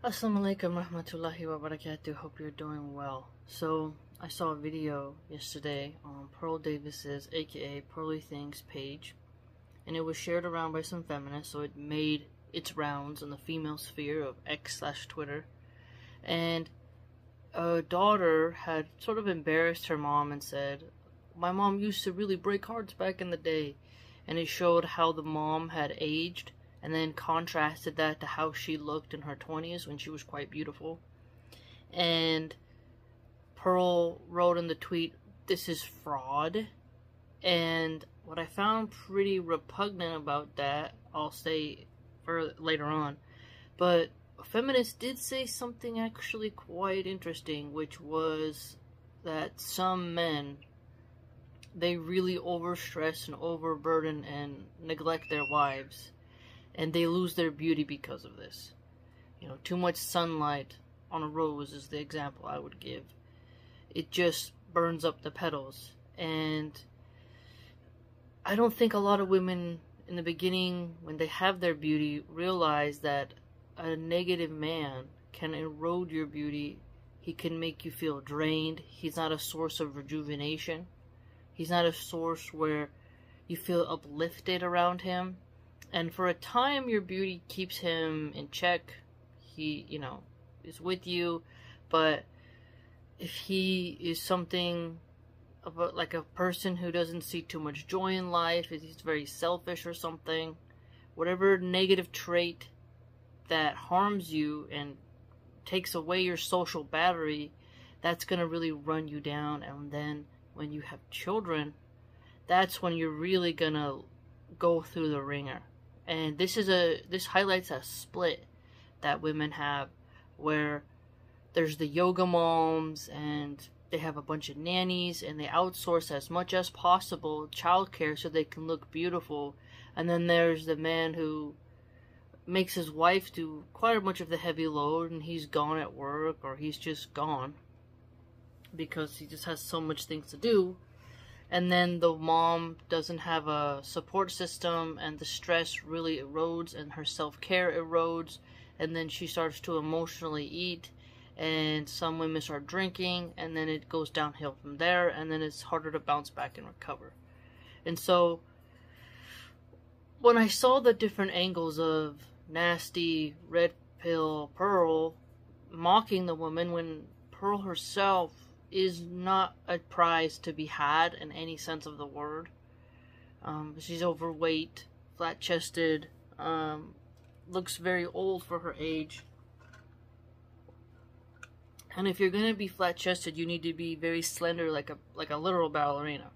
Assalamu alaikum rahmatullahi wa barakatuh. Hope you're doing well. So, I saw a video yesterday on Pearl Davis's, aka Pearly Things page, and it was shared around by some feminists, so it made its rounds in the female sphere of X/Twitter. And a daughter had sort of embarrassed her mom and said, "My mom used to really break hearts back in the day." And it showed how the mom had aged, and then contrasted that to how she looked in her 20s when she was quite beautiful. And Pearl wrote in the tweet, "This is fraud." And what I found pretty repugnant about that, I'll say for later on, but a feminist did say something actually quite interesting, which was that some men, they really overstress and overburden and neglect their wives, and they lose their beauty because of this. You know, too much sunlight on a rose is the example I would give. It just burns up the petals. And I don't think a lot of women in the beginning, when they have their beauty, realize that a negative man can erode your beauty. He can make you feel drained. He's not a source of rejuvenation. He's not a source where you feel uplifted around him. And for a time, your beauty keeps him in check. He, is with you. But if he is something about like a person who doesn't see too much joy in life, if he's very selfish or something, whatever negative trait that harms you and takes away your social battery, that's going to really run you down. And then when you have children, that's when you're really going to go through the ringer. And this highlights a split that women have, where there's the yoga moms and they have a bunch of nannies and they outsource as much as possible childcare so they can look beautiful. And then there's the man who makes his wife do quite much of the heavy load, and he's gone at work, or he's just gone because he just has so much things to do. And then the mom doesn't have a support system, and the stress really erodes, and her self-care erodes, and then she starts to emotionally eat, and some women start drinking, and then it goes downhill from there, and then it's harder to bounce back and recover. And so, when I saw the different angles of nasty, red pill Pearl mocking the woman, when Pearl herself is not a prize to be had in any sense of the word. She's overweight, flat-chested, looks very old for her age. And if you're gonna be flat-chested, you need to be very slender, like a literal ballerina.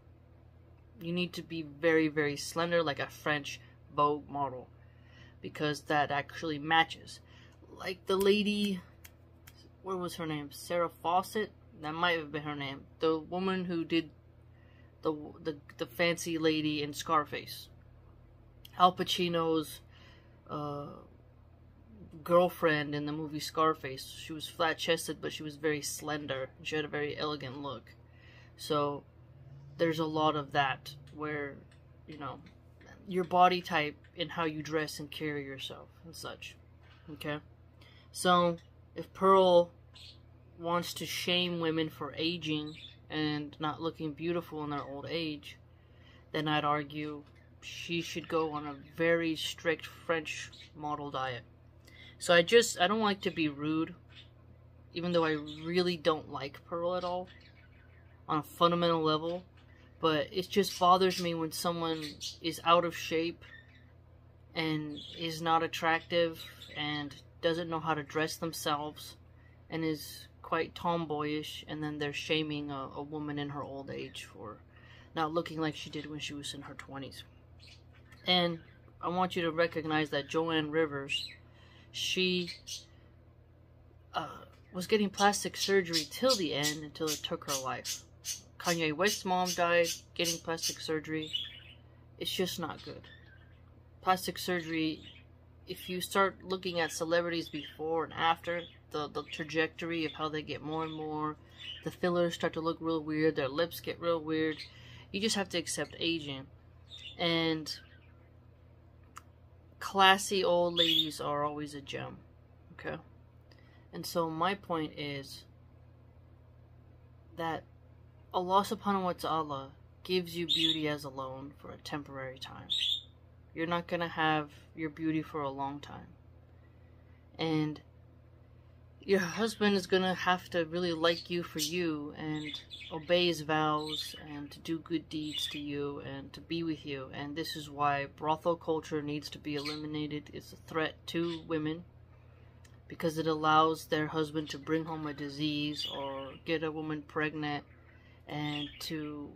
You need to be very, very slender, like a French Vogue model, because that actually matches. Like the lady, what was her name? Sarah Fawcett? That might have been her name. The woman who did the fancy lady in Scarface. Al Pacino's girlfriend in the movie Scarface. She was flat-chested, but she was very slender. She had a very elegant look. So there's a lot of that where, your body type and how you dress and carry yourself and such. Okay? So if Pearl wants to shame women for aging and not looking beautiful in their old age, then I'd argue she should go on a very strict French model diet. So I don't like to be rude, even though I really don't like Pearl at all on a fundamental level, but it just bothers me when someone is out of shape and is not attractive and doesn't know how to dress themselves and is quite tomboyish, and then they're shaming a woman in her old age for not looking like she did when she was in her 20s. And I want you to recognize that Joanne Rivers, she was getting plastic surgery till the end, until it took her life. Kanye West's mom died getting plastic surgery. It's just not good. Plastic surgery, if you start looking at celebrities before and after, the trajectory of how they get more and more, the fillers start to look real weird, their lips get real weird. You just have to accept aging. And classy old ladies are always a gem. Okay? And so my point is that Allah subhanahu wa ta'ala gives you beauty as a loan for a temporary time. You're not going to have your beauty for a long time. And your husband is going to have to really like you for you and obey his vows and to do good deeds to you and to be with you. And this is why brothel culture needs to be eliminated. It's a threat to women because it allows their husband to bring home a disease or get a woman pregnant and to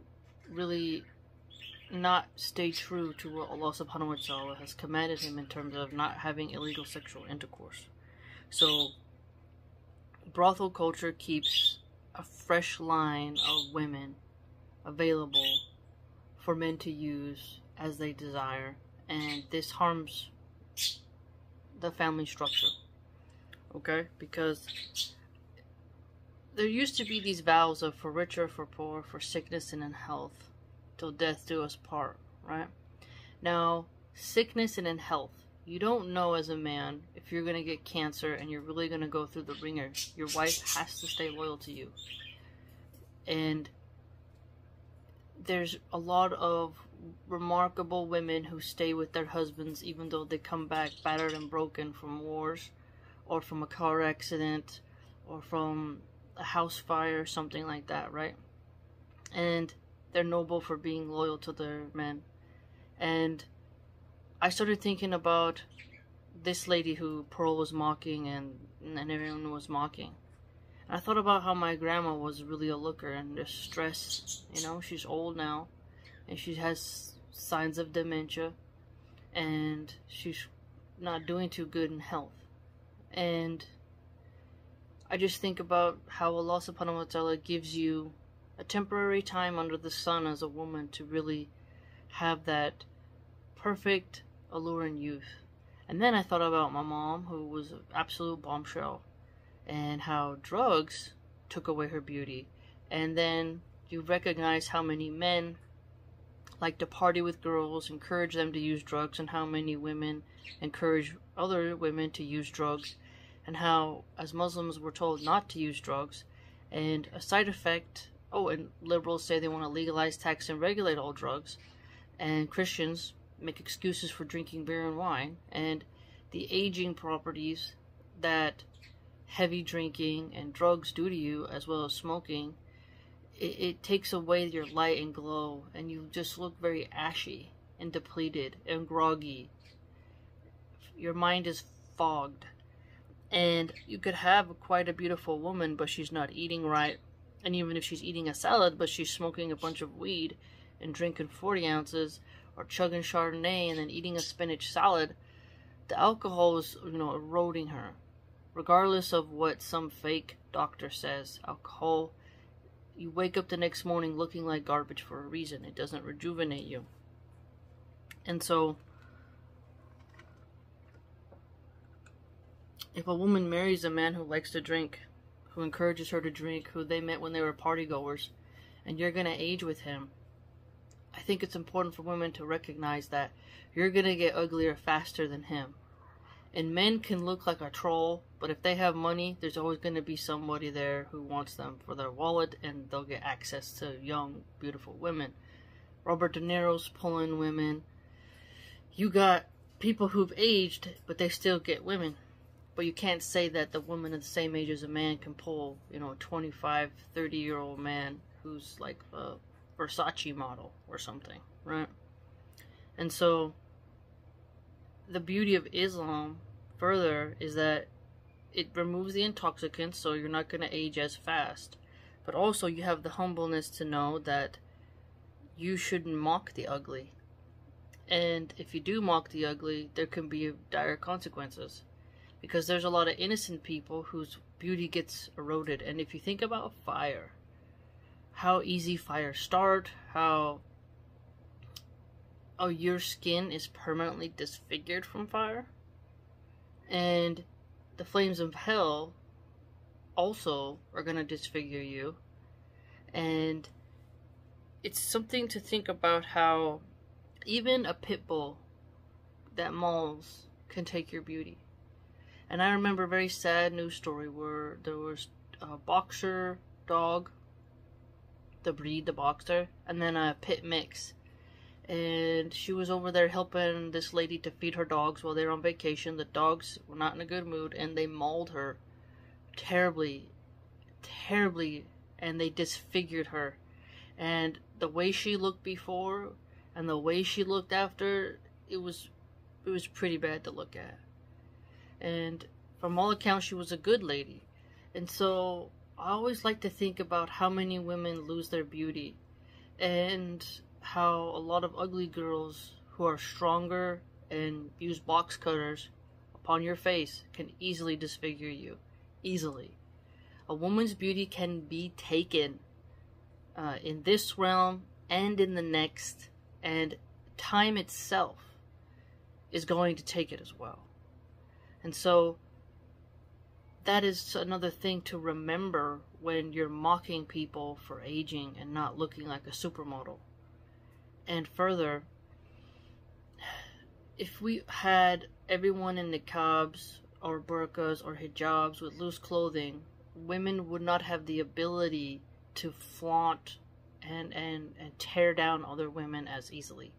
really not stay true to what Allah subhanahu wa ta'ala has commanded him in terms of not having illegal sexual intercourse. So brothel culture keeps a fresh line of women available for men to use as they desire, and this harms the family structure. Okay? Because there used to be these vows of for richer, for poor, for sickness and in health, till death do us part, right? Now, sickness and in health, you don't know as a man if you're going to get cancer and you're really going to go through the ringer. Your wife has to stay loyal to you. And there's a lot of remarkable women who stay with their husbands even though they come back battered and broken from wars or from a car accident or from a house fire or something like that, right? And they're noble for being loyal to their men. And I started thinking about this lady who Pearl was mocking and everyone was mocking. And I thought about how my grandma was really a looker and the stress, you know, she's old now and she has signs of dementia and she's not doing too good in health. And I just think about how Allah subhanahu wa ta'ala gives you a temporary time under the sun as a woman to really have that perfect alluring youth. And then I thought about my mom, who was an absolute bombshell, and how drugs took away her beauty. And then you recognize how many men like to party with girls, encourage them to use drugs, and how many women encourage other women to use drugs, and how as Muslims we're told not to use drugs. And a side effect, and liberals say they want to legalize, tax, and regulate all drugs, and Christians make excuses for drinking beer and wine, and the aging properties that heavy drinking and drugs do to you, as well as smoking, it takes away your light and glow, and you just look very ashy and depleted and groggy. Your mind is fogged, and you could have quite a beautiful woman, but she's not eating right, and even if she's eating a salad, but she's smoking a bunch of weed and drinking 40 ounces, or chugging Chardonnay and then eating a spinach salad, the alcohol is, eroding her. Regardless of what some fake doctor says, alcohol, you wake up the next morning looking like garbage for a reason. It doesn't rejuvenate you. And so, if a woman marries a man who likes to drink, who encourages her to drink, who they met when they were party goers, and you're going to age with him, I think it's important for women to recognize that you're going to get uglier faster than him. And men can look like a troll, but if they have money, there's always going to be somebody there who wants them for their wallet, and they'll get access to young, beautiful women. Robert De Niro's pulling women. You got people who've aged, but they still get women. But you can't say that the woman of the same age as a man can pull, a 25, 30-year-old man who's like a Versace model or something, right? And so the beauty of Islam further is that it removes the intoxicants, so you're not going to age as fast, but also you have the humbleness to know that you shouldn't mock the ugly, and if you do mock the ugly, there can be dire consequences, because there's a lot of innocent people whose beauty gets eroded. And if you think about fire, how easy fires start, how your skin is permanently disfigured from fire, and the flames of hell also are going to disfigure you. And it's something to think about how even a pit bull that mauls can take your beauty. And I remember a very sad news story where there was a boxer dog, the breed, the boxer, and then a pit mix. And she was over there helping this lady to feed her dogs while they were on vacation. The dogs were not in a good mood, and they mauled her terribly, terribly, and they disfigured her. And the way she looked before and the way she looked after, it was pretty bad to look at. And from all accounts, she was a good lady. And so I always like to think about how many women lose their beauty, and how a lot of ugly girls who are stronger and use box cutters upon your face can easily disfigure you. Easily. A woman's beauty can be taken in this realm and in the next, and time itself is going to take it as well. And so that is another thing to remember when you're mocking people for aging and not looking like a supermodel. And further, if we had everyone in niqabs or burqas or hijabs with loose clothing, women would not have the ability to flaunt and tear down other women as easily.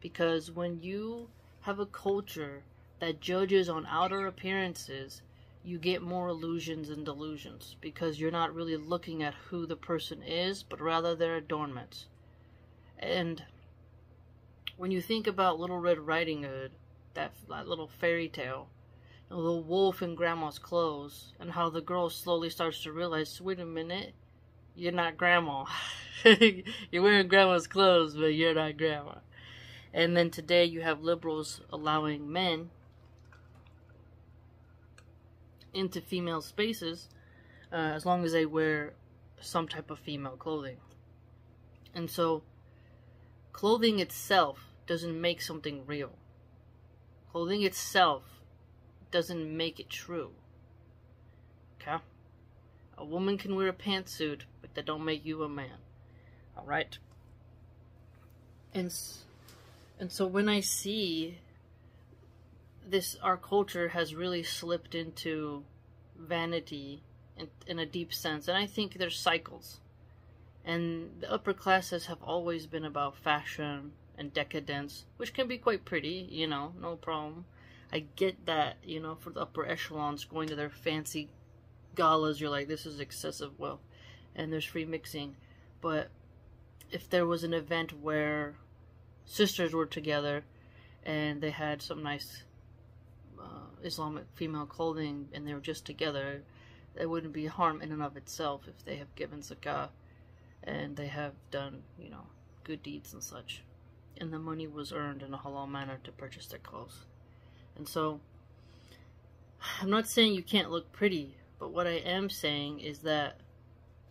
Because when you have a culture that judges on outer appearances, you get more illusions and delusions, because you're not really looking at who the person is, but rather their adornments. And when you think about Little Red Riding Hood, that little fairy tale, you know, the wolf in grandma's clothes, and how the girl slowly starts to realize, wait a minute, you're not grandma. You're wearing grandma's clothes, but you're not grandma. And then today you have liberals allowing men into female spaces as long as they wear some type of female clothing. And so clothing itself doesn't make something real. Clothing itself doesn't make it true. Okay? A woman can wear a pantsuit, but that don't make you a man. Alright? And so when I see this, our culture has really slipped into vanity in a deep sense. And I think there's cycles. And the upper classes have always been about fashion and decadence, which can be quite pretty, you know, no problem. I get that, you know, for the upper echelons going to their fancy galas, you're like, this is excessive wealth. And there's free mixing. But if there was an event where sisters were together and they had some nice Islamic female clothing and they were just together, there wouldn't be harm in and of itself if they have given zakah and they have done, you know, good deeds and such, and the money was earned in a halal manner to purchase their clothes. And so I'm not saying you can't look pretty, but what I am saying is that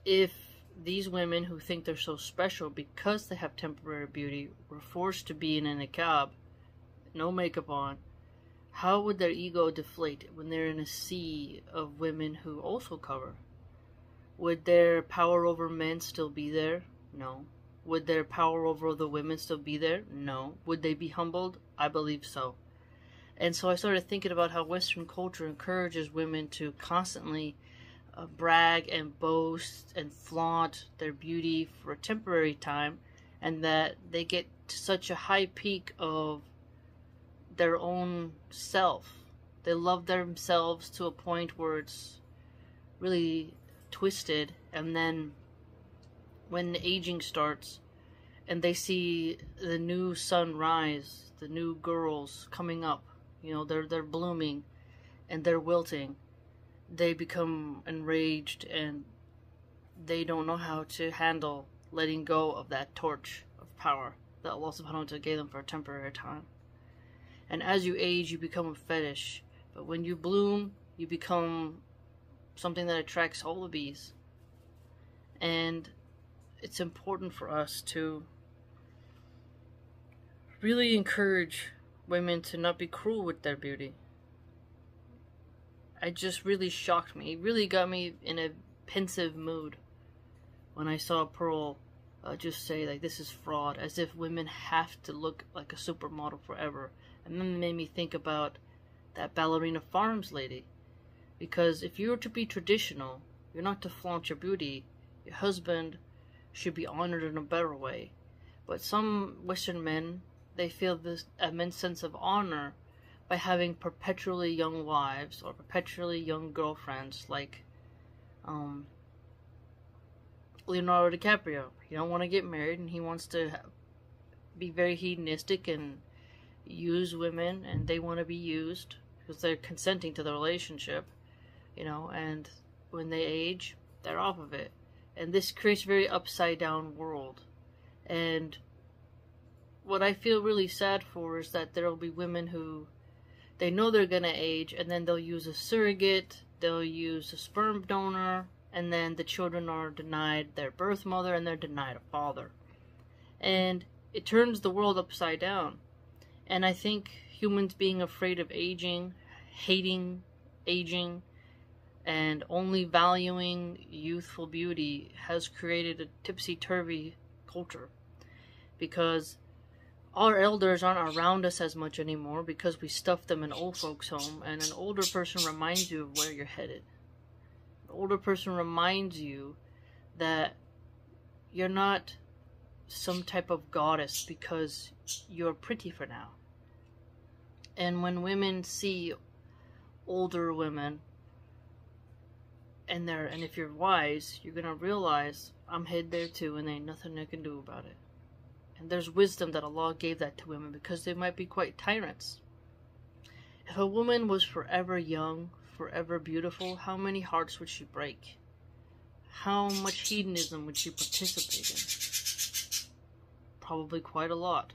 if these women who think they're so special because they have temporary beauty were forced to be in a niqab, no makeup on, how would their ego deflate when they're in a sea of women who also cover? Would their power over men still be there? No. Would their power over the women still be there? No. Would they be humbled? I believe so. And so I started thinking about how Western culture encourages women to constantly brag and boast and flaunt their beauty for a temporary time, and that they get to such a high peak of their own self. They love themselves to a point where it's really twisted, and then when the aging starts and they see the new sun rise, the new girls coming up, you know, they're blooming and they're wilting, they become enraged and they don't know how to handle letting go of that torch of power that Allah subhanahu wa ta'ala gave them for a temporary time. And as you age, you become a fetish. But when you bloom, you become something that attracts all the bees. And it's important for us to really encourage women to not be cruel with their beauty. It just really shocked me. It really got me in a pensive mood when I saw Pearl just say, like, this is fraud, as if women have to look like a supermodel forever. And then it made me think about that Ballerina Farms lady. Because if you were to be traditional, you're not to flaunt your beauty. Your husband should be honored in a better way. But some Western men, they feel this immense sense of honor by having perpetually young wives or perpetually young girlfriends, like Leonardo DiCaprio. He don't want to get married, and he wants to be very hedonistic and use women, and they want to be used because they're consenting to the relationship, and when they age, they're off of it. And this creates a very upside down world. And what I feel really sad for is that there will be women who, they know they're gonna age, and then they'll use a surrogate, they'll use a sperm donor, and then the children are denied their birth mother and they're denied a father. And it turns the world upside down. And I think humans being afraid of aging, hating aging, and only valuing youthful beauty has created a tipsy-turvy culture. Because our elders aren't around us as much anymore because we stuff them in old folks' home, and an older person reminds you of where you're headed. An older person reminds you that you're not some type of goddess because you're pretty for now. And when women see older women, and if you're wise, you're gonna realize I'm headed there too, and there ain't nothing I can do about it. And there's wisdom that Allah gave that to women because they might be quite tyrants. If a woman was forever young, forever beautiful, how many hearts would she break? How much hedonism would she participate in? Probably quite a lot.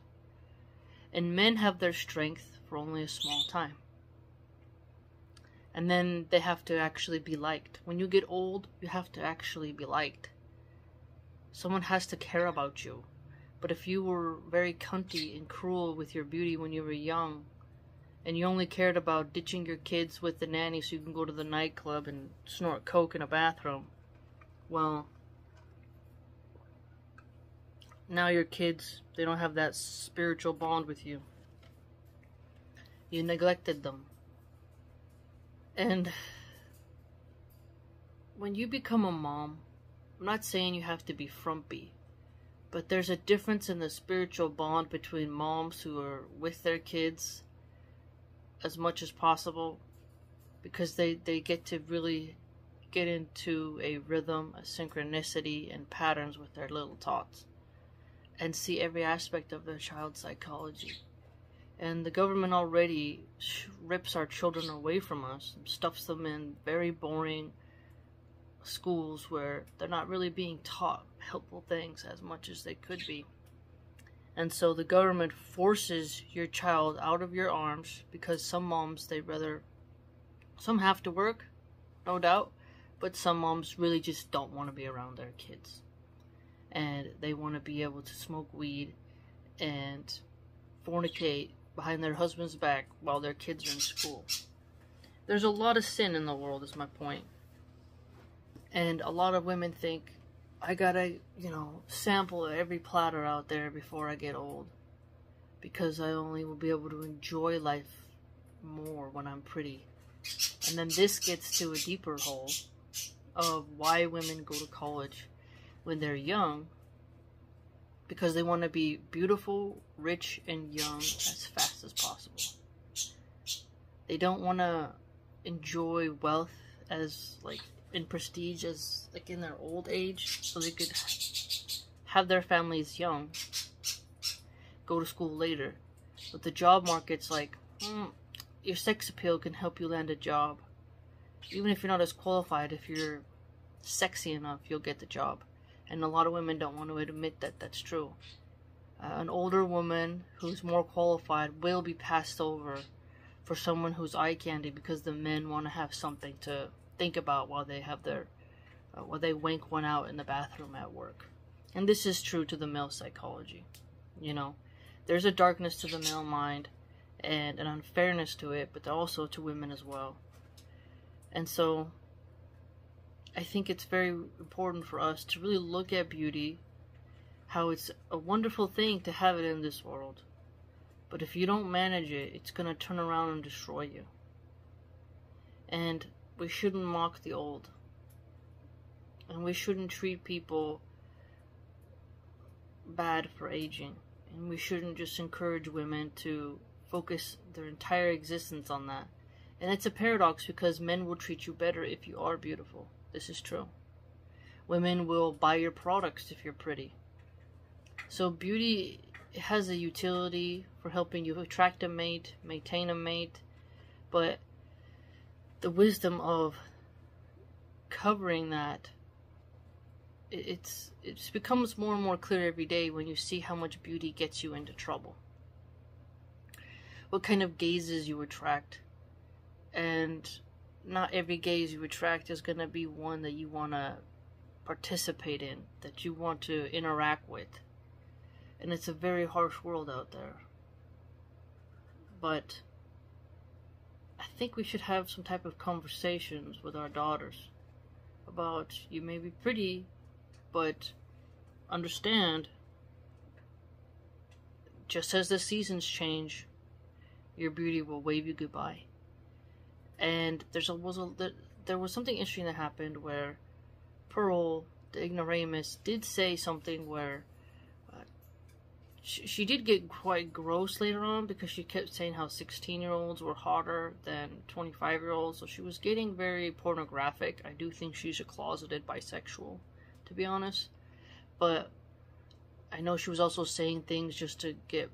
And men have their strength for only a small time. And then they have to actually be liked. When you get old, you have to actually be liked. Someone has to care about you. But if you were very cunty and cruel with your beauty when you were young, and you only cared about ditching your kids with the nanny so you can go to the nightclub and snort coke in a bathroom, well, now your kids, they don't have that spiritual bond with you. You neglected them. And when you become a mom, I'm not saying you have to be frumpy, but there's a difference in the spiritual bond between moms who are with their kids as much as possible, because they get to really get into a rhythm, a synchronicity, and patterns with their little tots, and see every aspect of their child's psychology. And the government already rips our children away from us, stuffs them in very boring schools where they're not really being taught helpful things as much as they could be. And so the government forces your child out of your arms because some moms, some have to work, no doubt, but some moms really just don't want to be around their kids. And they want to be able to smoke weed and fornicate behind their husband's back while their kids are in school. There's a lot of sin in the world, is my point. And a lot of women think, I gotta, sample every platter out there before I get old, because I only will be able to enjoy life more when I'm pretty. And then this gets to a deeper hole of why women go to college when they're young, because they want to be beautiful, rich, and young as fast as possible. They don't want to enjoy wealth as, in prestige as, in their old age, so they could have their families young, go to school later. But the job market's your sex appeal can help you land a job. Even if you're not as qualified, if you're sexy enough, you'll get the job. And a lot of women don't want to admit that that's true. An older woman who's more qualified will be passed over for someone who's eye candy because the men want to have something to think about while they have while they wank one out in the bathroom at work. And this is true to the male psychology. There's a darkness to the male mind and an unfairness to it, but also to women as well. And so I think it's very important for us to really look at beauty, how it's a wonderful thing to have it in this world. But if you don't manage it, it's going to turn around and destroy you. And we shouldn't mock the old. And we shouldn't treat people bad for aging. And we shouldn't just encourage women to focus their entire existence on that. And it's a paradox, because men will treat you better if you are beautiful. This is true. Women will buy your products if you're pretty. So beauty has a utility for helping you attract a mate, maintain a mate, but the wisdom of covering that, it becomes more and more clear every day when you see how much beauty gets you into trouble. What kind of gazes you attract. And not every gaze you attract is going to be one that you want to participate in, that you want to interact with. And it's a very harsh world out there. But I think we should have some type of conversations with our daughters about, you may be pretty, but understand, just as the seasons change, your beauty will wave you goodbye. And there was something interesting that happened where Pearl, the ignoramus, did say something where she did get quite gross later on, because she kept saying how 16-year-olds were hotter than 25-year-olds. So she was getting very pornographic. I do think she's a closeted bisexual, to be honest. But I know she was also saying things just to get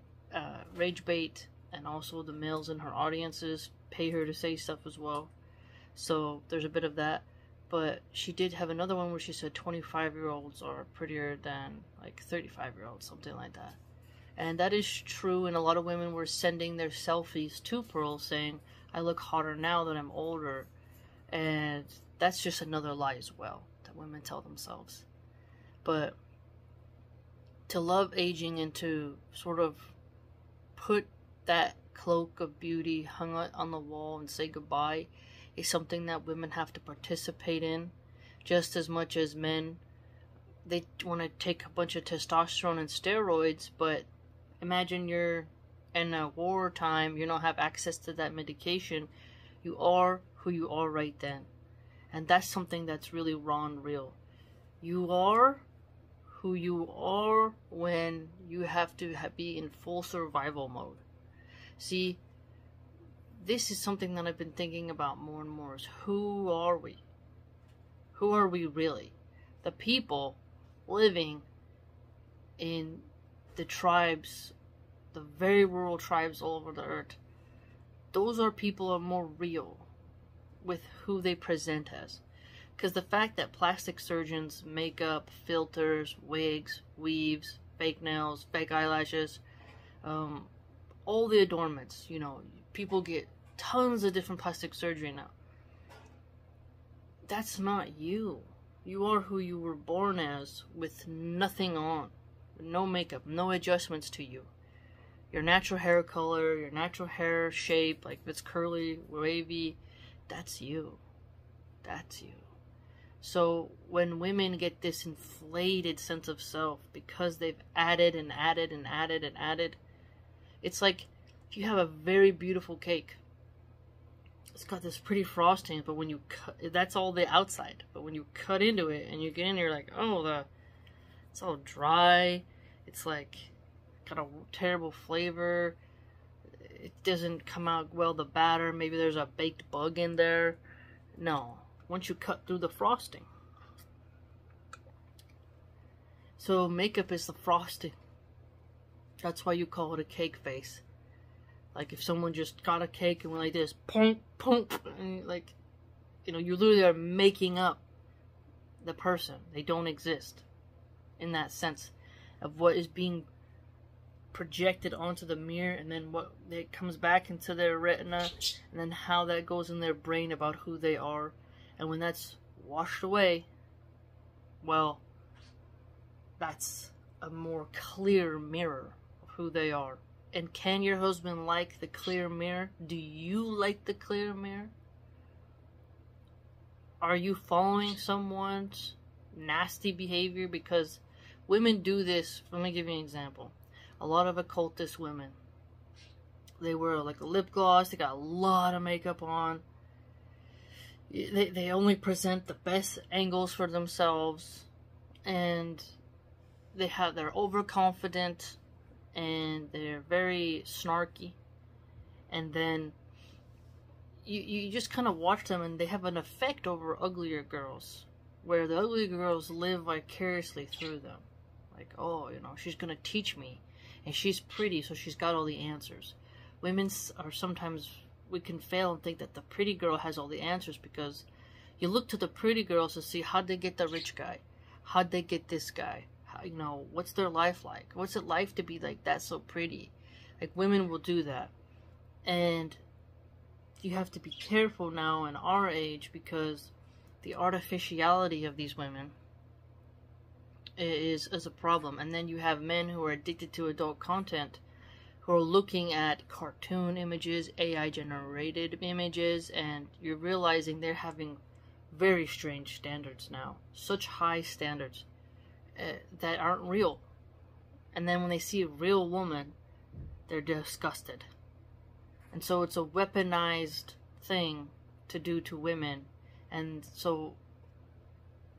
rage bait, and also the males in her audiences pay her to say stuff as well. So there's a bit of that. But she did have another one where she said 25-year-olds are prettier than like 35-year-olds, something like that. And that is true, and a lot of women were sending their selfies to Pearl saying, I look hotter now that I'm older. And that's just another lie as well that women tell themselves. But to love aging and to sort of put that cloak of beauty hung on the wall and say goodbye is something that women have to participate in just as much as men. They want to take a bunch of testosterone and steroids, but imagine you're in a war time, you don't have access to that medication. You are who you are right then. And that's something that's really raw and real. You are who you are when you have to be in full survival mode. See, this is something that I've been thinking about more and more, is who are we? Who are we really? The people living in the tribes, the very rural tribes all over the earth, those are people who are more real with who they present as. Because the fact that plastic surgeons, makeup, filters, wigs, weaves, fake nails, fake eyelashes, all the adornments, you know, people get tons of different plastic surgery now. That's not you. You are who you were born as, with nothing on. No makeup, no adjustments to you. Your natural hair color, your natural hair shape, like if it's curly, wavy, that's you. That's you. So when women get this inflated sense of self because they've added and added and added and added, it's like if you have a very beautiful cake. It's got this pretty frosting, but when you cut, that's all the outside. But when you cut into it and you get in, you're like, oh, it's all dry. It's like got a terrible flavor. It doesn't come out well, the batter. Maybe there's a baked bug in there. No, once you cut through the frosting. So makeup is the frosting. That's why you call it a cake face. Like if someone just got a cake and went like this, punk, punk, and like, you know, you literally are making up the person. They don't exist in that sense of what is being projected onto the mirror, and then what it comes back into their retina, and then how that goes in their brain about who they are. And when that's washed away, well, that's a more clear mirror of who they are. And can your husband like the clear mirror? Do you like the clear mirror? Are you following someone's nasty behavior? Because women do this. Let me give you an example. A lot of occultist women, they wear like a lip gloss. They got a lot of makeup on. they only present the best angles for themselves, and they're overconfident, and they're very snarky, and then you just kind of watch them, and they have an effect over uglier girls, where the ugly girls live vicariously through them. Like, oh, you know, she's gonna teach me, and she's pretty, so she's got all the answers. Women are sometimes, we can fail and think that the pretty girl has all the answers, because you look to the pretty girls to see how'd they get the rich guy, how'd they get this guy, how, you know, what's their life like, what's it like to be like that, so pretty. Like, women will do that, and you have to be careful now in our age, because the artificiality of these women is a problem. And then you have men who are addicted to adult content, who are looking at cartoon images, AI generated images, and you're realizing they're having very strange standards now, such high standards that aren't real. And then when they see a real woman, they're disgusted. And so it's a weaponized thing to do to women. And so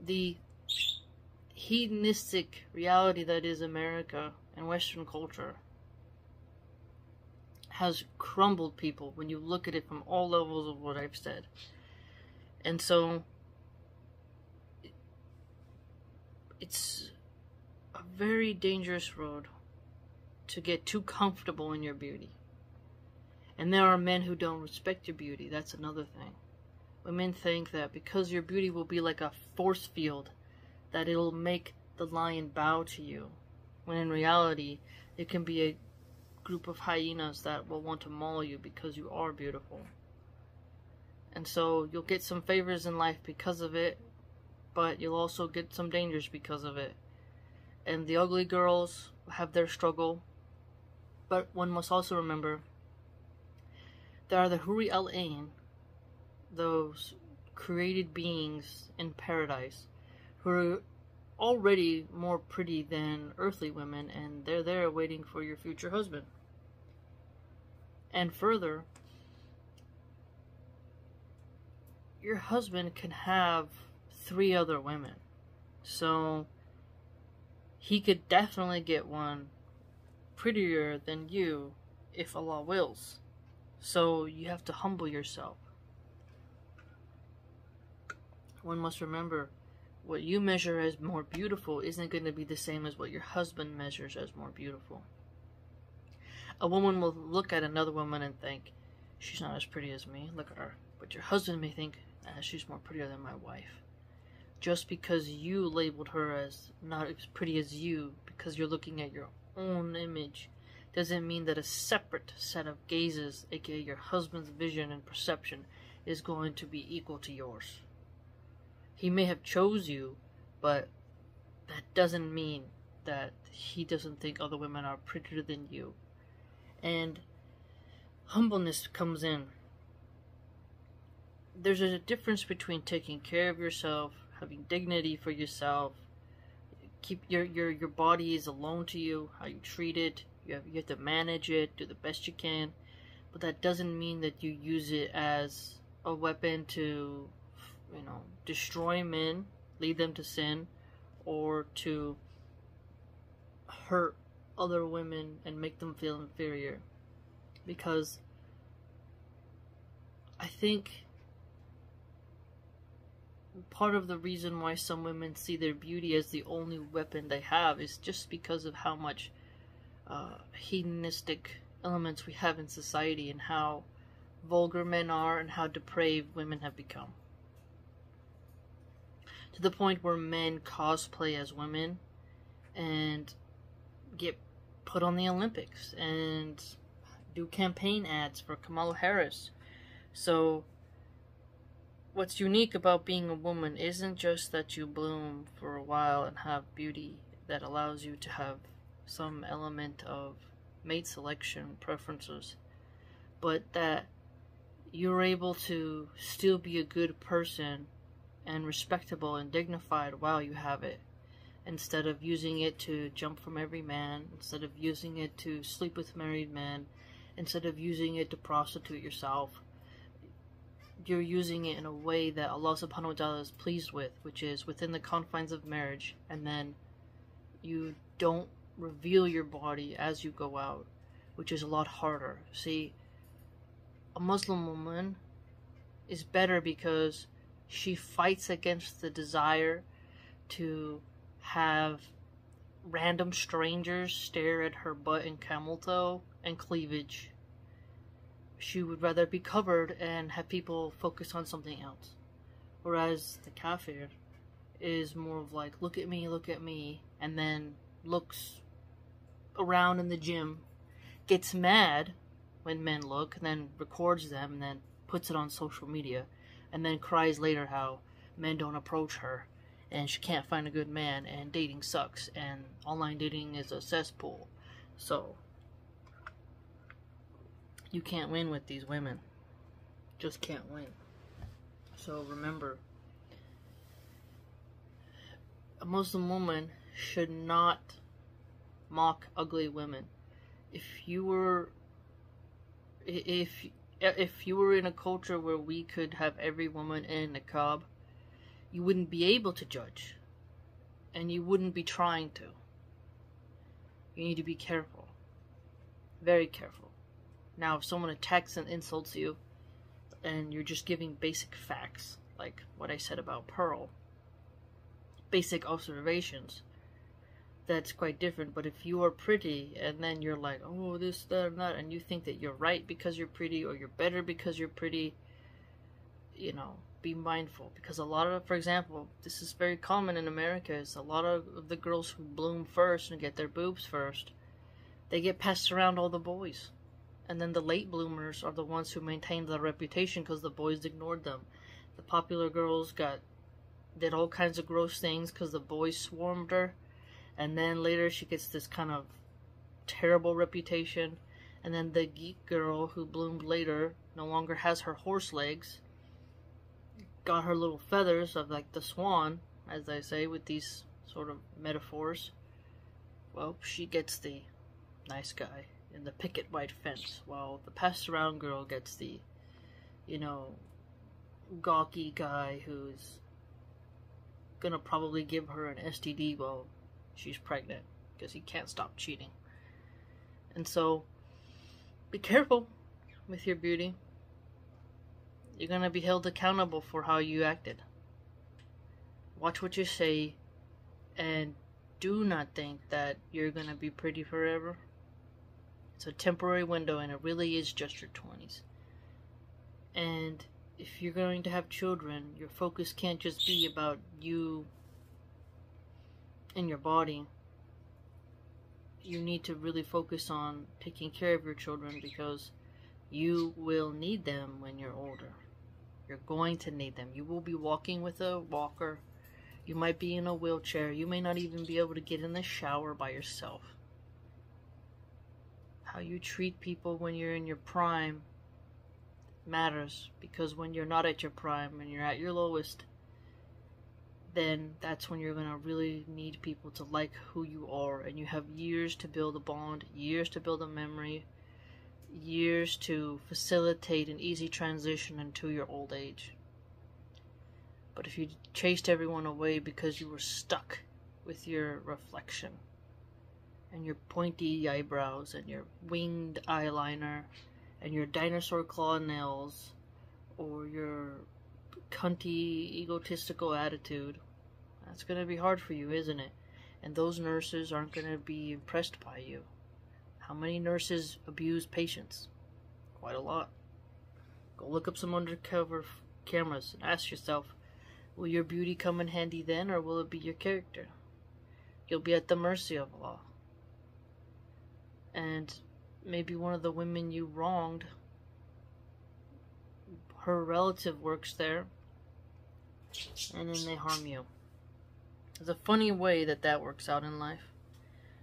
the hedonistic reality that is America and Western culture has crumbled people when you look at it from all levels of what I've said. And so it's a very dangerous road to get too comfortable in your beauty. And there are men who don't respect your beauty. That's another thing. Women think that because your beauty will be like a force field, that it'll make the lion bow to you. When in reality, it can be a group of hyenas that will want to maul you because you are beautiful. And so you'll get some favors in life because of it, but you'll also get some dangers because of it. And the ugly girls have their struggle, but one must also remember there are the Huri al-Ain, those created beings in paradise, who are already more pretty than earthly women, and they're there waiting for your future husband. And further, your husband can have 3 other women, so he could definitely get one prettier than you if Allah wills. So you have to humble yourself. One must remember, what you measure as more beautiful isn't going to be the same as what your husband measures as more beautiful. A woman will look at another woman and think, she's not as pretty as me, look at her. But your husband may think, she's more prettier than my wife. Just because you labeled her as not as pretty as you, because you're looking at your own image, doesn't mean that a separate set of gazes, aka your husband's vision and perception, is going to be equal to yours. He may have chose you, but that doesn't mean that he doesn't think other women are prettier than you. And humbleness comes in. There's a difference between taking care of yourself, having dignity for yourself, keep your body is alone to you, how you treat it, you have to manage it, do the best you can, but that doesn't mean that you use it as a weapon to, you know, destroy men, lead them to sin, or to hurt other women and make them feel inferior. Because I think part of the reason why some women see their beauty as the only weapon they have is just because of how much hedonistic elements we have in society, and how vulgar men are and how depraved women have become. To the point where men cosplay as women and get put on the Olympics and do campaign ads for Kamala Harris. So what's unique about being a woman isn't just that you bloom for a while and have beauty that allows you to have some element of mate selection preferences, but that you're able to still be a good person and respectable and dignified while you have it, instead of using it to jump from every man, instead of using it to sleep with married men, instead of using it to prostitute yourself. you're using it in a way that Allah subhanahu wa ta'ala is pleased with, which is within the confines of marriage, and then you don't reveal your body as you go out, which is a lot harder. See, a Muslim woman is better because she fights against the desire to have random strangers stare at her butt and camel toe and cleavage. She would rather be covered and have people focus on something else. Whereas the kafir is more of like, look at me, and then looks around in the gym, gets mad when men look, and then records them, and then puts it on social media, and then cries later how men don't approach her, and she can't find a good man, and dating sucks, and online dating is a cesspool. So you can't win with these women. Just can't win. So remember, a Muslim woman should not mock ugly women. If you were in a culture where we could have every woman in a niqab, you wouldn't be able to judge, and you wouldn't be trying to. You need to be careful, very careful. Now, if someone attacks and insults you, and you're just giving basic facts, like what I said about Pearl, basic observations, that's quite different. But if you are pretty, and then you're like, oh, this, that, and that, and you think that you're right because you're pretty, or you're better because you're pretty, you know, be mindful. Because a lot of, for example, this is very common in America, is a lot of the girls who bloom first and get their boobs first, they get passed around all the boys. And then the late bloomers are the ones who maintained their reputation because the boys ignored them. The popular girls did all kinds of gross things because the boys swarmed her. And then later she gets this kind of terrible reputation. And then the geek girl who bloomed later no longer has her horse legs. Got her little feathers of like the swan, as I say, with these sort of metaphors. Well, she gets the nice guy in the picket white fence, while the passed around girl gets the, you know, gawky guy who's gonna probably give her an STD while she's pregnant, because he can't stop cheating. And so, be careful with your beauty. You're gonna be held accountable for how you acted. Watch what you say, and do not think that you're gonna be pretty forever. It's a temporary window, and it really is just your 20s. And if you're going to have children, your focus can't just be about you and your body. You need to really focus on taking care of your children, because you will need them when you're older. You're going to need them. You will be walking with a walker. You might be in a wheelchair. You may not even be able to get in the shower by yourself. How you treat people when you're in your prime matters, because when you're not at your prime and you're at your lowest, then that's when you're going to really need people to like who you are, and you have years to build a bond, years to build a memory, years to facilitate an easy transition into your old age. But if you chased everyone away because you were stuck with your reflection and your pointy eyebrows and your winged eyeliner and your dinosaur claw nails or your cunty egotistical attitude, that's going to be hard for you, isn't it? And those nurses aren't going to be impressed by you. How many nurses abuse patients? Quite a lot. Go look up some undercover cameras and ask yourself, will your beauty come in handy then, or will it be your character? You'll be at the mercy of Allah. And maybe one of the women you wronged, her relative works there, and then they harm you. There's a funny way that works out in life.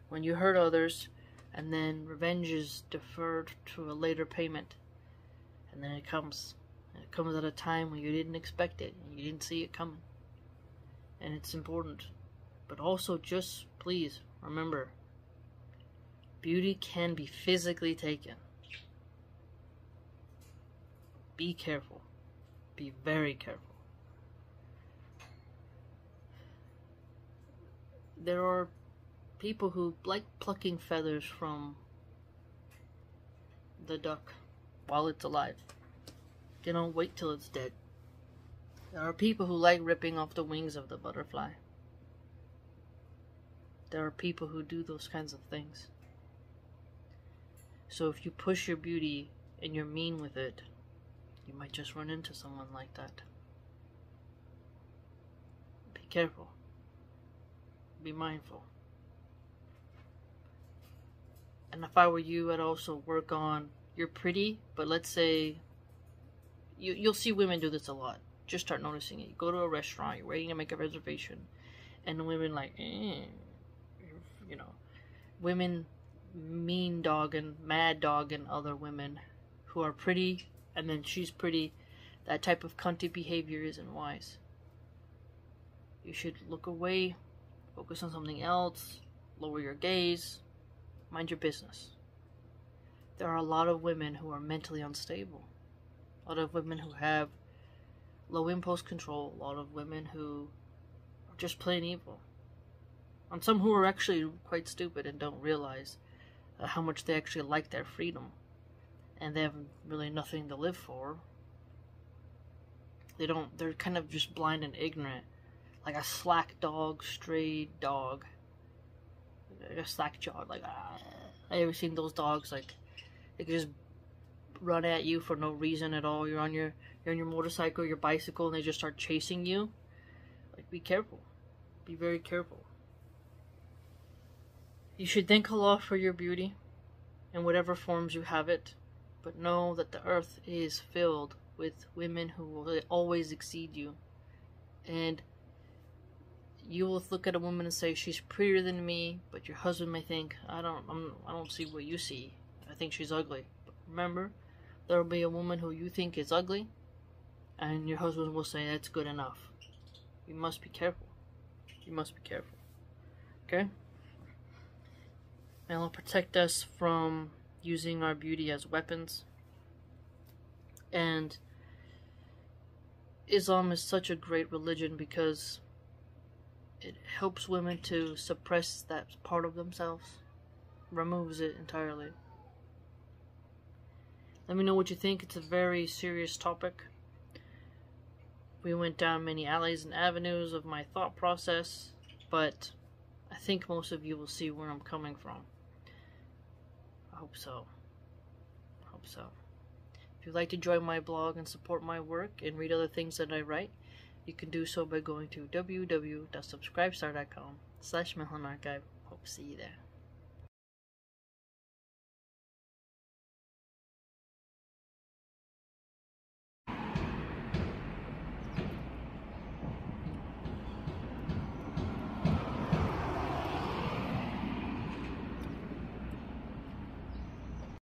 When you hurt others, and then revenge is deferred to a later payment, and then it comes at a time when you didn't expect it, and you didn't see it coming. And it's important. But also, just please remember, beauty can be physically taken. Be careful. Be very careful. There are people who like plucking feathers from the duck while it's alive. They don't wait till it's dead. There are people who like ripping off the wings of the butterfly. There are people who do those kinds of things. So if you push your beauty and you're mean with it, you might just run into someone like that. Be careful. Be mindful. And if I were you, I'd also work on, you're pretty, but let's say, you'll see women do this a lot. Just start noticing it. You go to a restaurant, you're waiting to make a reservation, and the women like, you know, women mean dog and mad dog and other women who are pretty, and then she's pretty. That type of cunty behavior isn't wise. You should look away, focus on something else, lower your gaze, mind your business. There are a lot of women who are mentally unstable. A lot of women who have low impulse control. A lot of women who are just plain evil. And some who are actually quite stupid and don't realize how much they actually like their freedom. And they have really nothing to live for. They're kind of just blind and ignorant. Like a slack dog, stray dog. Like a slack jawed, like, I ever seen those dogs, like, they can just run at you for no reason at all. You're on your motorcycle, your bicycle, and they just start chasing you. Like, be careful. Be very careful. You should thank Allah for your beauty, in whatever forms you have it, but know that the earth is filled with women who will always exceed you. And you will look at a woman and say, she's prettier than me, but your husband may think, I don't see what you see. I think she's ugly. But remember, there will be a woman who you think is ugly, and your husband will say, that's good enough. You must be careful. You must be careful. Okay? And it'll protect us from using our beauty as weapons. And Islam is such a great religion because it helps women to suppress that part of themselves. Removes it entirely. Let me know what you think. It's a very serious topic. We went down many alleys and avenues of my thought process, but I think most of you will see where I'm coming from. I hope so. I hope so. If you'd like to join my blog and support my work and read other things that I write, you can do so by going to www.subscribestar.com/MilahanArchive. Hope to see you there.